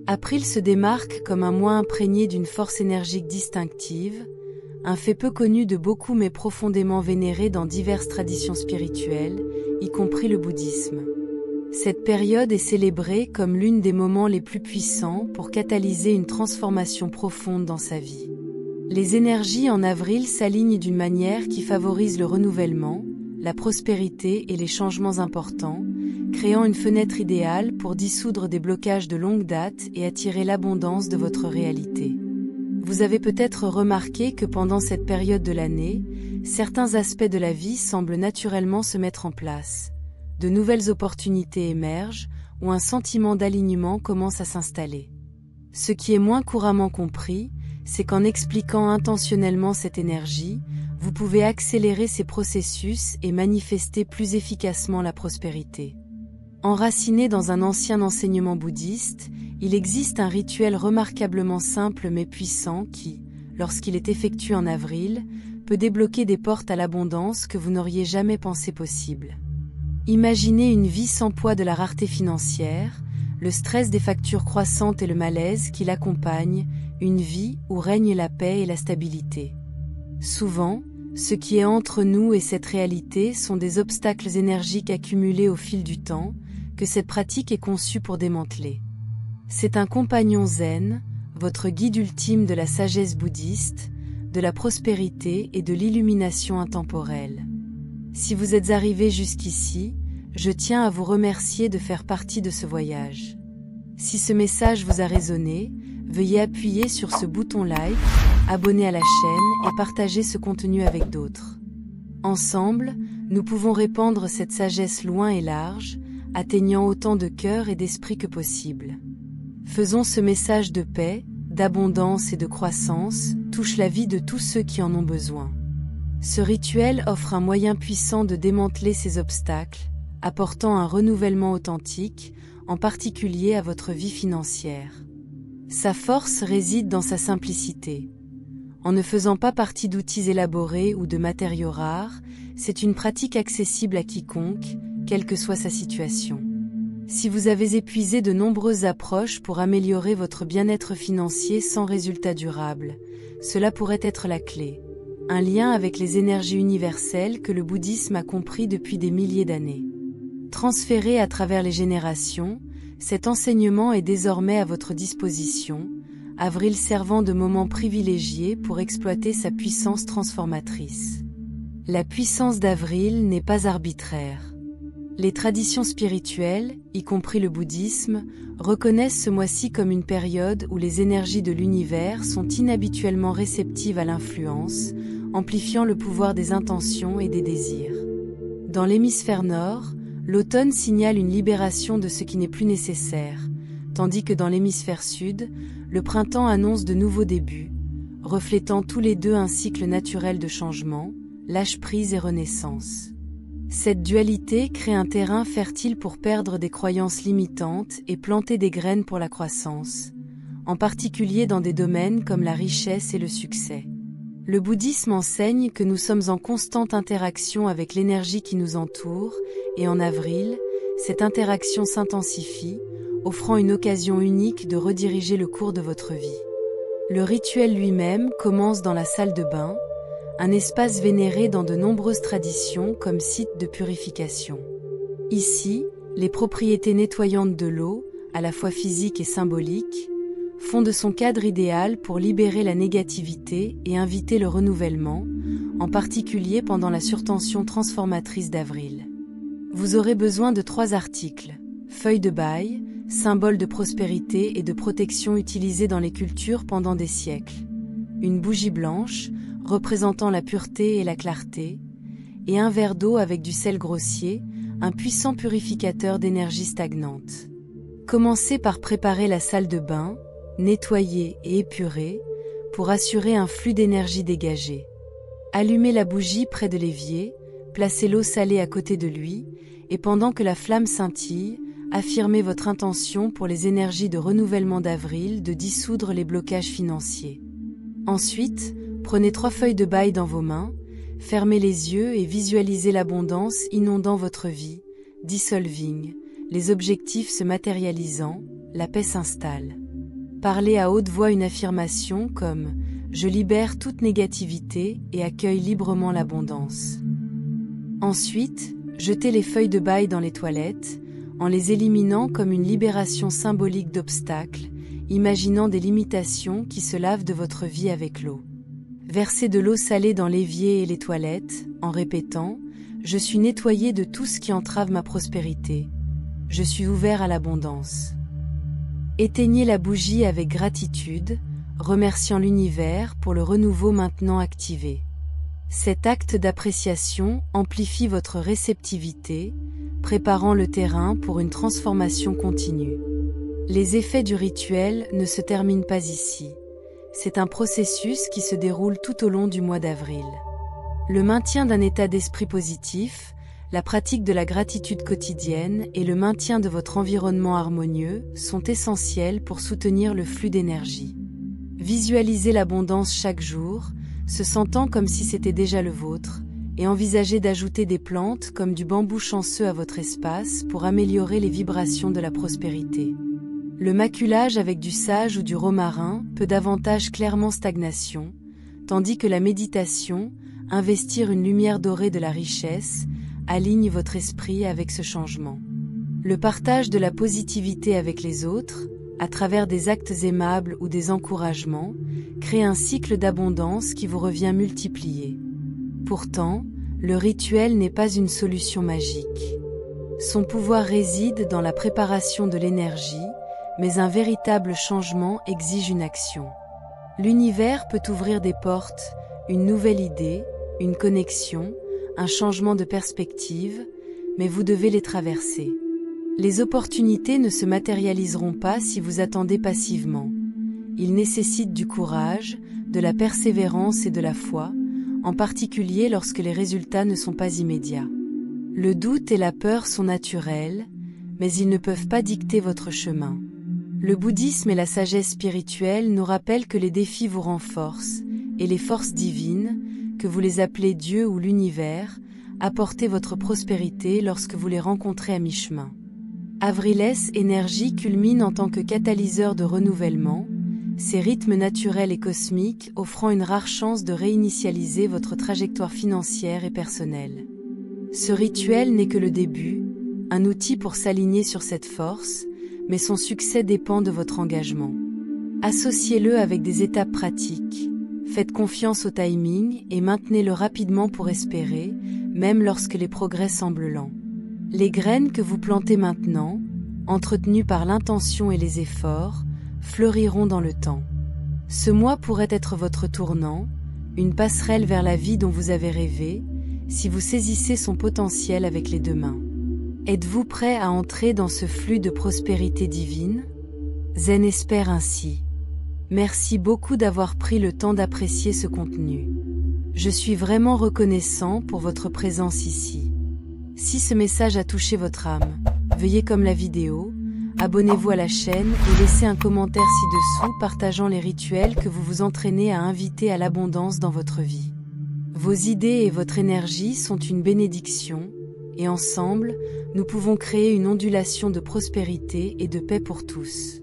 April se démarque comme un mois imprégné d'une force énergique distinctive, un fait peu connu de beaucoup mais profondément vénéré dans diverses traditions spirituelles, y compris le bouddhisme. Cette période est célébrée comme l'une des moments les plus puissants pour catalyser une transformation profonde dans sa vie. Les énergies en avril s'alignent d'une manière qui favorise le renouvellement, la prospérité et les changements importants, créant une fenêtre idéale pour dissoudre des blocages de longue date et attirer l'abondance de votre réalité. Vous avez peut-être remarqué que pendant cette période de l'année, certains aspects de la vie semblent naturellement se mettre en place. De nouvelles opportunités émergent, ou un sentiment d'alignement commence à s'installer. Ce qui est moins couramment compris, c'est qu'en expliquant intentionnellement cette énergie, vous pouvez accélérer ces processus et manifester plus efficacement la prospérité. Enraciné dans un ancien enseignement bouddhiste, il existe un rituel remarquablement simple mais puissant qui, lorsqu'il est effectué en avril, peut débloquer des portes à l'abondance que vous n'auriez jamais pensé possible. Imaginez une vie sans poids de la rareté financière, le stress des factures croissantes et le malaise qui l'accompagnent, une vie où règne la paix et la stabilité. Souvent, ce qui est entre nous et cette réalité sont des obstacles énergiques accumulés au fil du temps, que cette pratique est conçue pour démanteler. C'est un compagnon zen, votre guide ultime de la sagesse bouddhiste, de la prospérité et de l'illumination intemporelle. Si vous êtes arrivé jusqu'ici, je tiens à vous remercier de faire partie de ce voyage. Si ce message vous a résonné, veuillez appuyer sur ce bouton like, abonner à la chaîne et partager ce contenu avec d'autres. Ensemble, nous pouvons répandre cette sagesse loin et large, atteignant autant de cœurs et d'esprits que possible. Faisons ce message de paix, d'abondance et de croissance, touche la vie de tous ceux qui en ont besoin. Ce rituel offre un moyen puissant de démanteler ces obstacles, apportant un renouvellement authentique, en particulier à votre vie financière. Sa force réside dans sa simplicité. En ne faisant pas partie d'outils élaborés ou de matériaux rares, c'est une pratique accessible à quiconque, quelle que soit sa situation. Si vous avez épuisé de nombreuses approches pour améliorer votre bien-être financier sans résultat durable, cela pourrait être la clé. Un lien avec les énergies universelles que le bouddhisme a compris depuis des milliers d'années. Transféré à travers les générations, cet enseignement est désormais à votre disposition, avril servant de moment privilégié pour exploiter sa puissance transformatrice. La puissance d'avril n'est pas arbitraire. Les traditions spirituelles, y compris le bouddhisme, reconnaissent ce mois-ci comme une période où les énergies de l'univers sont inhabituellement réceptives à l'influence, amplifiant le pouvoir des intentions et des désirs. Dans l'hémisphère nord, l'automne signale une libération de ce qui n'est plus nécessaire, tandis que dans l'hémisphère sud, le printemps annonce de nouveaux débuts, reflétant tous les deux un cycle naturel de changement, lâche-prise et renaissance. Cette dualité crée un terrain fertile pour perdre des croyances limitantes et planter des graines pour la croissance, en particulier dans des domaines comme la richesse et le succès. Le bouddhisme enseigne que nous sommes en constante interaction avec l'énergie qui nous entoure, et en avril, cette interaction s'intensifie, offrant une occasion unique de rediriger le cours de votre vie. Le rituel lui-même commence dans la salle de bain, un espace vénéré dans de nombreuses traditions comme site de purification. Ici, les propriétés nettoyantes de l'eau, à la fois physiques et symboliques, font de son cadre idéal pour libérer la négativité et inviter le renouvellement, en particulier pendant la surtension transformatrice d'avril. Vous aurez besoin de 3 articles: feuilles de bail, symbole de prospérité et de protection utilisés dans les cultures pendant des siècles, une bougie blanche, représentant la pureté et la clarté, et un verre d'eau avec du sel grossier, un puissant purificateur d'énergie stagnante. Commencez par préparer la salle de bain, nettoyer et épurer, pour assurer un flux d'énergie dégagé. Allumez la bougie près de l'évier, placez l'eau salée à côté de lui, et pendant que la flamme scintille, affirmez votre intention pour les énergies de renouvellement d'avril de dissoudre les blocages financiers. Ensuite, prenez 3 feuilles de bail dans vos mains, fermez les yeux et visualisez l'abondance inondant votre vie, dissolving, les objectifs se matérialisant, la paix s'installe. Parlez à haute voix une affirmation comme « Je libère toute négativité et accueille librement l'abondance ». Ensuite, jetez les feuilles de bail dans les toilettes, en les éliminant comme une libération symbolique d'obstacles, imaginant des limitations qui se lavent de votre vie avec l'eau. Versez de l'eau salée dans l'évier et les toilettes, en répétant « Je suis nettoyé de tout ce qui entrave ma prospérité. Je suis ouvert à l'abondance ». Éteignez la bougie avec gratitude, remerciant l'univers pour le renouveau maintenant activé. Cet acte d'appréciation amplifie votre réceptivité, préparant le terrain pour une transformation continue. Les effets du rituel ne se terminent pas ici. C'est un processus qui se déroule tout au long du mois d'avril. Le maintien d'un état d'esprit positif, la pratique de la gratitude quotidienne et le maintien de votre environnement harmonieux sont essentiels pour soutenir le flux d'énergie. Visualisez l'abondance chaque jour, se sentant comme si c'était déjà le vôtre, et envisagez d'ajouter des plantes comme du bambou chanceux à votre espace pour améliorer les vibrations de la prospérité. Le maculage avec du sage ou du romarin peut davantage clairement stagnation, tandis que la méditation, investir une lumière dorée de la richesse, aligne votre esprit avec ce changement. Le partage de la positivité avec les autres, à travers des actes aimables ou des encouragements, crée un cycle d'abondance qui vous revient multiplié. Pourtant, le rituel n'est pas une solution magique. Son pouvoir réside dans la préparation de l'énergie, mais un véritable changement exige une action. L'univers peut ouvrir des portes, une nouvelle idée, une connexion, un changement de perspective, mais vous devez les traverser. Les opportunités ne se matérialiseront pas si vous attendez passivement. Ils nécessitent du courage, de la persévérance et de la foi, en particulier lorsque les résultats ne sont pas immédiats. Le doute et la peur sont naturels, mais ils ne peuvent pas dicter votre chemin. Le bouddhisme et la sagesse spirituelle nous rappellent que les défis vous renforcent, et les forces divines, que vous les appelez Dieu ou l'univers, apportez votre prospérité lorsque vous les rencontrez à mi-chemin. Avrilès Énergie culmine en tant que catalyseur de renouvellement, ces rythmes naturels et cosmiques offrant une rare chance de réinitialiser votre trajectoire financière et personnelle. Ce rituel n'est que le début, un outil pour s'aligner sur cette force, mais son succès dépend de votre engagement. Associez-le avec des étapes pratiques, faites confiance au timing et maintenez-le rapidement pour espérer, même lorsque les progrès semblent lents. Les graines que vous plantez maintenant, entretenues par l'intention et les efforts, fleuriront dans le temps. Ce mois pourrait être votre tournant, une passerelle vers la vie dont vous avez rêvé, si vous saisissez son potentiel avec les deux mains. Êtes-vous prêt à entrer dans ce flux de prospérité divine? Zen espère ainsi. Merci beaucoup d'avoir pris le temps d'apprécier ce contenu. Je suis vraiment reconnaissant pour votre présence ici. Si ce message a touché votre âme, veuillez comme la vidéo, abonnez-vous à la chaîne et laissez un commentaire ci-dessous partageant les rituels que vous vous entraînez à inviter à l'abondance dans votre vie. Vos idées et votre énergie sont une bénédiction, et ensemble, nous pouvons créer une ondulation de prospérité et de paix pour tous.